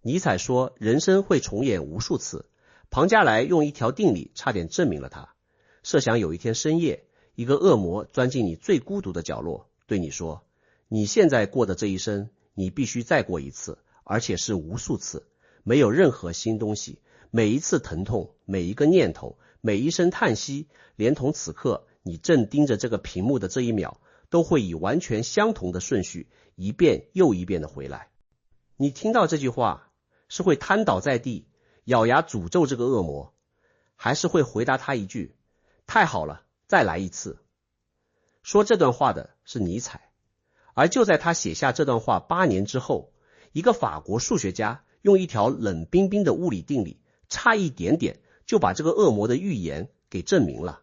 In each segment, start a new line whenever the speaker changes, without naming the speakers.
尼采说人生会重演无数次，庞加莱用一条定理差点证明了它。设想有一天深夜，一个恶魔钻进你最孤独的角落，对你说，你现在过的这一生，你必须再过一次，而且是无数次，没有任何新东西，每一次疼痛，每一个念头，每一声叹息，连同此刻你正盯着这个屏幕的这一秒，都会以完全相同的顺序一遍又一遍的回来。你听到这句话，是会瘫倒在地，咬牙诅咒这个恶魔，还是会回答他一句，太好了，再来一次？说这段话的是尼采，而就在他写下这段话8年之后，一个法国数学家用一条冷冰冰的物理定理，差一点点就把这个恶魔的预言给证明了。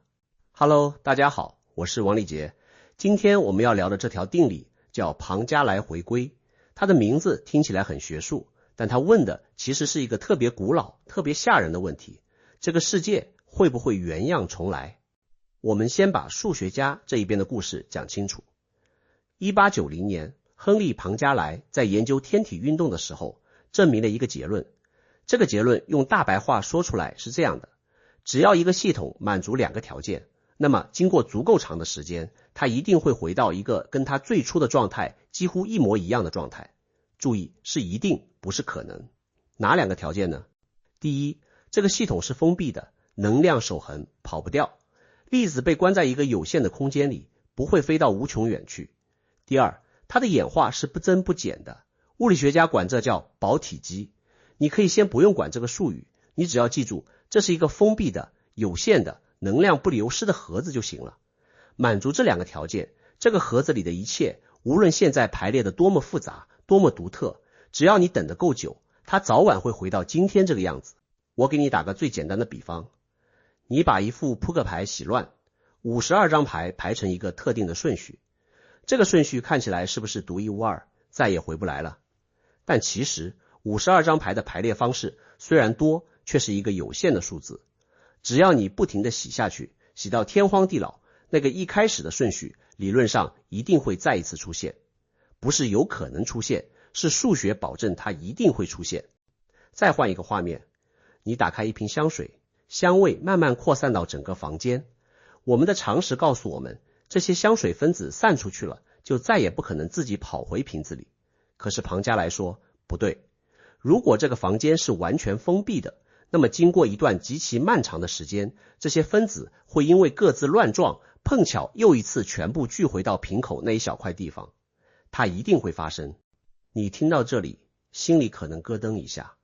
Hello， 大家好，我是王立杰。今天我们要聊的这条定理叫庞加莱回归，它的名字听起来很学术，但它问的其实是一个特别古老、特别吓人的问题：这个世界会不会原样重来？我们先把数学家这一边的故事讲清楚。1890年，亨利·庞加莱在研究天体运动的时候，证明了一个结论。这个结论用大白话说出来是这样的：只要一个系统满足2个条件，那么经过足够长的时间，它一定会回到一个跟它最初的状态几乎一模一样的状态。注意，是一定，不是可能。哪2个条件呢？第一，这个系统是封闭的，能量守恒，跑不掉。粒子被关在一个有限的空间里，不会飞到无穷远去。第二，它的演化是不增不减的，物理学家管这叫保体积。你可以先不用管这个术语，你只要记住，这是一个封闭的、有限的、能量不流失的盒子就行了。满足这2个条件，这个盒子里的一切，无论现在排列的多么复杂，多么独特，只要你等得够久，它早晚会回到今天这个样子。我给你打个最简单的比方，你把一副扑克牌洗乱，52张牌排成一个特定的顺序，这个顺序看起来是不是独一无二，再也回不来了？但其实52张牌的排列方式虽然多，却是一个有限的数字。只要你不停地洗下去，洗到天荒地老，那个一开始的顺序理论上一定会再一次出现。不是有可能出现，是数学保证它一定会出现。再换一个画面，你打开一瓶香水，香味慢慢扩散到整个房间。我们的常识告诉我们，这些香水分子散出去了，就再也不可能自己跑回瓶子里。可是庞加莱说，不对，如果这个房间是完全封闭的，那么经过一段极其漫长的时间，这些分子会因为各自乱撞，碰巧又一次全部聚回到瓶口那一小块地方。它一定会发生。你听到这里，心里可能咯噔一下，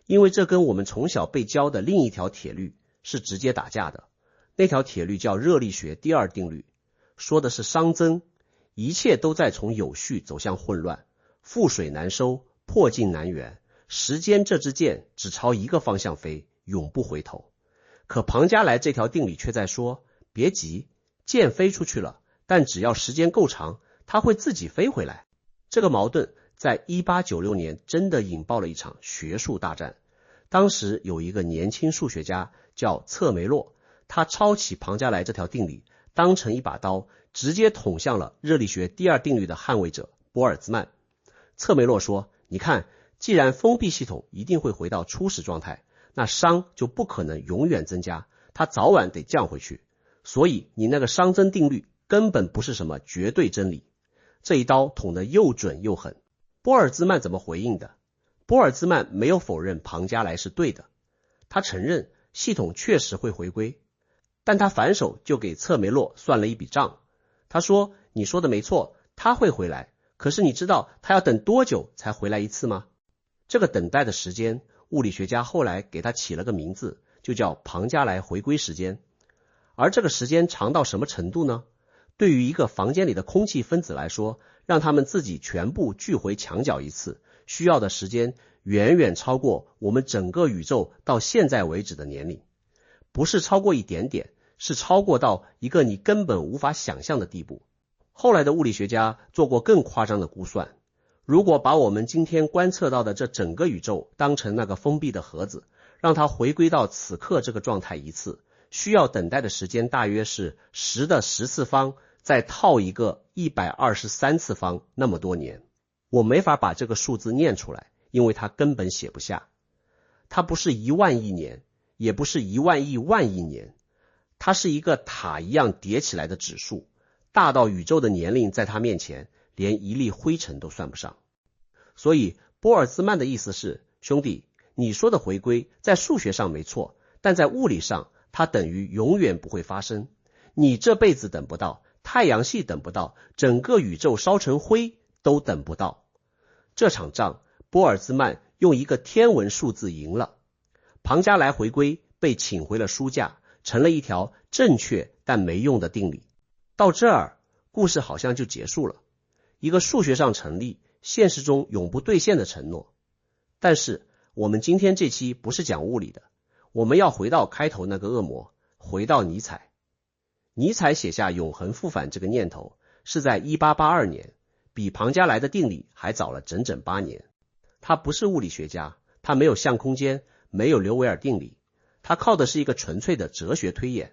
因为这跟我们从小被教的另一条铁律是直接打架的。那条铁律叫热力学第2定律，说的是熵增，一切都在从有序走向混乱，覆水难收，破镜难圆，时间这支箭只朝一个方向飞，永不回头。可庞加莱这条定理却在说，别急，箭飞出去了，但只要时间够长，它会自己飞回来。这个矛盾在1896年真的引爆了一场学术大战。当时有一个年轻数学家叫策梅洛，他抄起庞加莱这条定理，当成一把刀，直接捅向了热力学第2定律的捍卫者波尔兹曼。策梅洛说，你看，既然封闭系统一定会回到初始状态，那熵就不可能永远增加，它早晚得降回去。所以你那个熵增定律根本不是什么绝对真理。这一刀捅得又准又狠。波尔兹曼怎么回应的？波尔兹曼没有否认庞加莱是对的，他承认系统确实会回归，但他反手就给策梅洛算了一笔账。他说，你说的没错，他会回来，可是你知道他要等多久才回来一次吗？这个等待的时间，物理学家后来给他起了个名字，就叫庞加莱回归时间。而这个时间长到什么程度呢？对于一个房间里的空气分子来说，让它们自己全部聚回墙角一次，需要的时间远远超过我们整个宇宙到现在为止的年龄。不是超过一点点，是超过到一个你根本无法想象的地步。后来的物理学家做过更夸张的估算，如果把我们今天观测到的这整个宇宙当成那个封闭的盒子，让它回归到此刻这个状态一次，需要等待的时间大约是10的10次方，再套一个123次方那么多年。我没法把这个数字念出来，因为它根本写不下。它不是10000亿年，也不是10000亿万亿年，它是一个塔一样叠起来的指数，大到宇宙的年龄在它面前连一粒灰尘都算不上。所以波尔兹曼的意思是，兄弟，你说的回归在数学上没错，但在物理上它等于永远不会发生。你这辈子等不到，太阳系等不到，整个宇宙烧成灰都等不到。这场仗波尔兹曼用一个天文数字赢了，庞加莱回归被请回了书架，成了一条正确但没用的定理。到这儿故事好像就结束了，一个数学上成立，现实中永不兑现的承诺。但是我们今天这期不是讲物理的，我们要回到开头那个恶魔，回到尼采。尼采写下永恒复返这个念头是在1882年，比庞加莱的定理还早了整整8年。他不是物理学家，他没有相空间，没有刘维尔定理，他靠的是一个纯粹的哲学推演。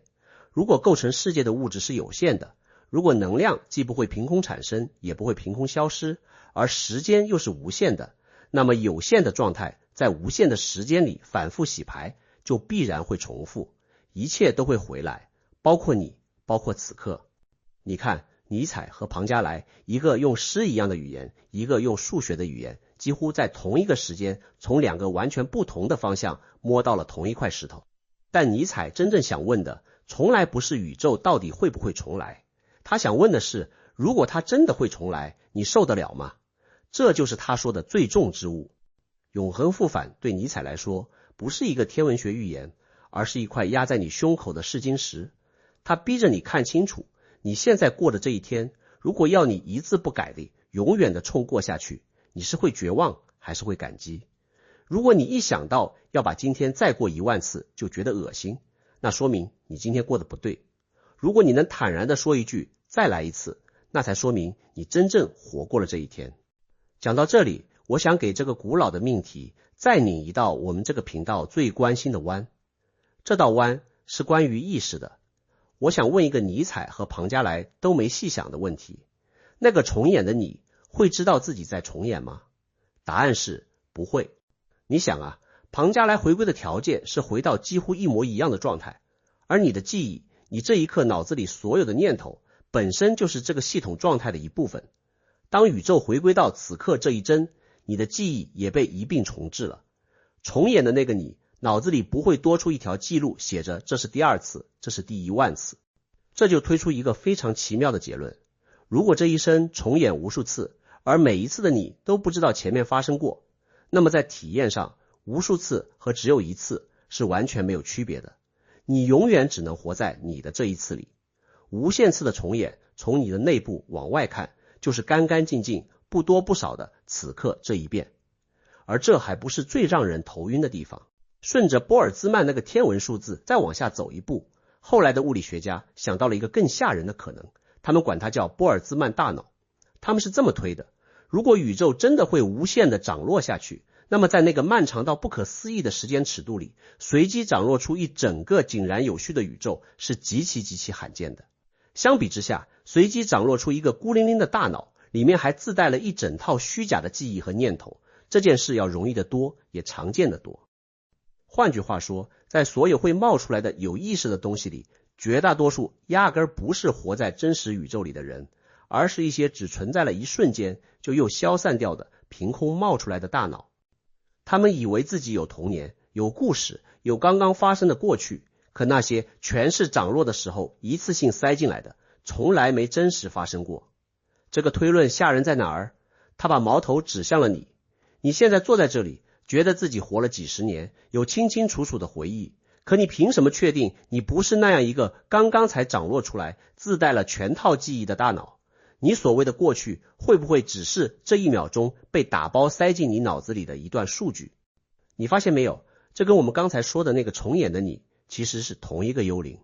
如果构成世界的物质是有限的，如果能量既不会凭空产生，也不会凭空消失，而时间又是无限的，那么有限的状态在无限的时间里反复洗牌，就必然会重复，一切都会回来，包括你，包括此刻。你看尼采和庞加莱，一个用诗一样的语言，一个用数学的语言，几乎在同一个时间从2个完全不同的方向摸到了同一块石头。但尼采真正想问的从来不是宇宙到底会不会重来，他想问的是，如果它真的会重来，你受得了吗？这就是他说的最重之物。永恒复返对尼采来说不是一个天文学预言，而是一块压在你胸口的试金石。他逼着你看清楚，你现在过的这一天，如果要你一字不改的永远的冲过下去，你是会绝望还是会感激？如果你一想到要把今天再过10000次就觉得恶心，那说明你今天过得不对。如果你能坦然地说一句再来一次，那才说明你真正活过了这一天。讲到这里，我想给这个古老的命题再拧一道我们这个频道最关心的弯。这道弯是关于意识的。我想问一个尼采和庞加莱都没细想的问题，那个重演的你会知道自己在重演吗？答案是不会。你想啊，庞加莱回归的条件是回到几乎一模一样的状态，而你的记忆，你这一刻脑子里所有的念头本身就是这个系统状态的一部分。当宇宙回归到此刻这一帧，你的记忆也被一并重置了。重演的那个你脑子里不会多出一条记录，写着这是第2次，这是第10000次。这就推出一个非常奇妙的结论，如果这一生重演无数次，而每一次的你都不知道前面发生过，那么在体验上，无数次和只有一次是完全没有区别的。你永远只能活在你的这一次里。无限次的重演，从你的内部往外看，就是干干净净不多不少的此刻这一遍。而这还不是最让人头晕的地方。顺着波尔兹曼那个天文数字再往下走一步，后来的物理学家想到了一个更吓人的可能，他们管它叫波尔兹曼大脑。他们是这么推的，如果宇宙真的会无限的涨落下去，那么在那个漫长到不可思议的时间尺度里，随机涨落出一整个井然有序的宇宙是极其罕见的。相比之下，随机涨落出一个孤零零的大脑，里面还自带了一整套虚假的记忆和念头，这件事要容易得多，也常见得多。换句话说，在所有会冒出来的有意识的东西里，绝大多数压根儿不是活在真实宇宙里的人，而是一些只存在了一瞬间就又消散掉的凭空冒出来的大脑。他们以为自己有童年，有故事，有刚刚发生的过去，可那些全是涨落的时候一次性塞进来的，从来没真实发生过。这个推论吓人在哪儿？他把矛头指向了你。你现在坐在这里，觉得自己活了几十年，有清清楚楚的回忆，可你凭什么确定你不是那样一个刚刚才涨落出来，自带了全套记忆的大脑？你所谓的过去，会不会只是这1秒钟被打包塞进你脑子里的一段数据？你发现没有，这跟我们刚才说的那个重演的你其实是同一个幽灵。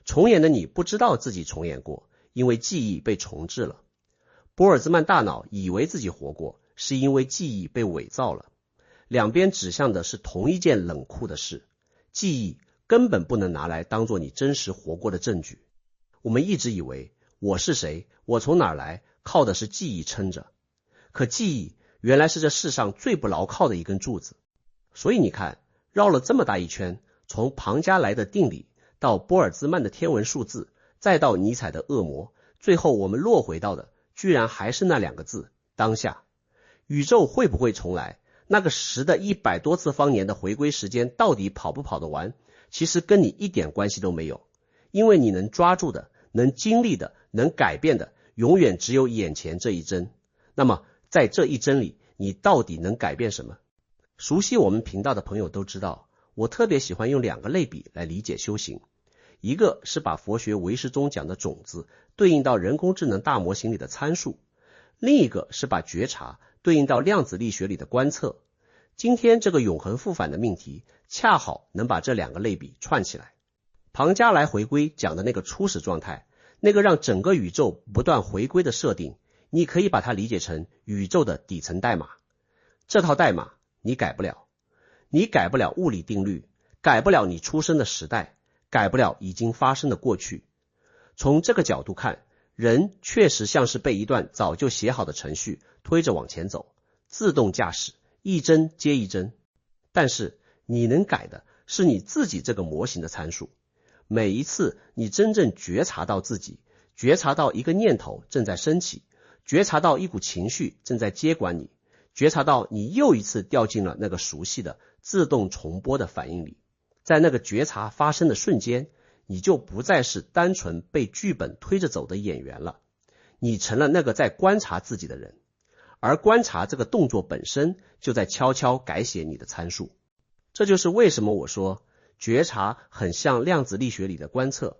重演的你不知道自己重演过，因为记忆被重置了。波尔兹曼大脑以为自己活过，是因为记忆被伪造了。两边指向的是同一件冷酷的事，记忆根本不能拿来当做你真实活过的证据。我们一直以为我是谁，我从哪儿来，靠的是记忆撑着。可记忆原来是这世上最不牢靠的一根柱子。所以你看，绕了这么大一圈，从庞加莱的定理到波尔兹曼的天文数字，再到尼采的恶魔，最后我们落回到的居然还是那2个字：当下。宇宙会不会重来？那个10的100多次方年的回归时间到底跑不跑得完？其实跟你一点关系都没有，因为你能抓住的、能经历的、能改变的，永远只有眼前这一针。那么在这一针里，你到底能改变什么？熟悉我们频道的朋友都知道，我特别喜欢用2个类比来理解修行。一个是把佛学唯识中讲的种子对应到人工智能大模型里的参数，另一个是把觉察对应到量子力学里的观测。今天这个永恒复返的命题恰好能把这2个类比串起来。庞加莱回归讲的那个初始状态，那个让整个宇宙不断回归的设定，你可以把它理解成宇宙的底层代码。这套代码你改不了，你改不了物理定律，改不了你出生的时代，改不了已经发生的过去。从这个角度看，人确实像是被一段早就写好的程序推着往前走，自动驾驶，一针接一针。但是你能改的是你自己这个模型的参数。每一次你真正觉察到自己，觉察到一个念头正在升起，觉察到一股情绪正在接管你，觉察到你又一次掉进了那个熟悉的自动重播的反应里，在那个觉察发生的瞬间，你就不再是单纯被剧本推着走的演员了，你成了那个在观察自己的人，而观察这个动作本身就在悄悄改写你的参数。这就是为什么我说觉察很像量子力学里的观测。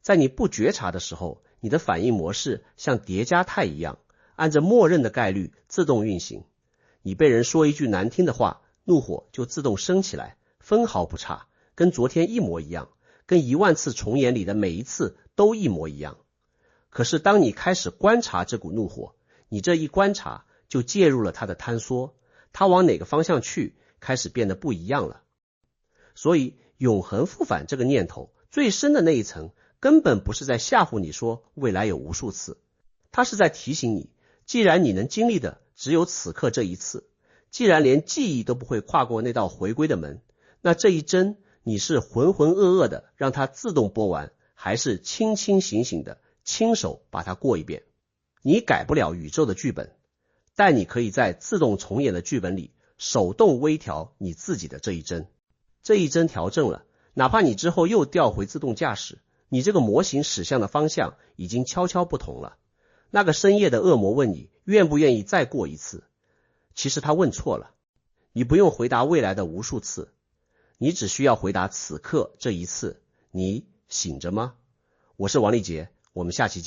在你不觉察的时候，你的反应模式像叠加态一样，按着默认的概率自动运行。你被人说一句难听的话，怒火就自动升起来，分毫不差，跟昨天一模一样，跟10000次重演里的每一次都一模一样。可是当你开始观察这股怒火，你这一观察就介入了它的坍缩，它往哪个方向去，开始变得不一样了。所以永恒复返这个念头最深的那一层，根本不是在吓唬你说未来有无数次，它是在提醒你，既然你能经历的只有此刻这一次，既然连记忆都不会跨过那道回归的门，那这一针你是浑浑噩噩的让它自动播完，还是清清醒醒的亲手把它过一遍？你改不了宇宙的剧本，但你可以在自动重演的剧本里手动微调你自己的这一针。这一针调正了，哪怕你之后又调回自动驾驶，你这个模型驶向的方向已经悄悄不同了。那个深夜的恶魔问你愿不愿意再过一次，其实他问错了。你不用回答未来的无数次，你只需要回答此刻这一次。你醒着吗？我是王立杰，我们下期见。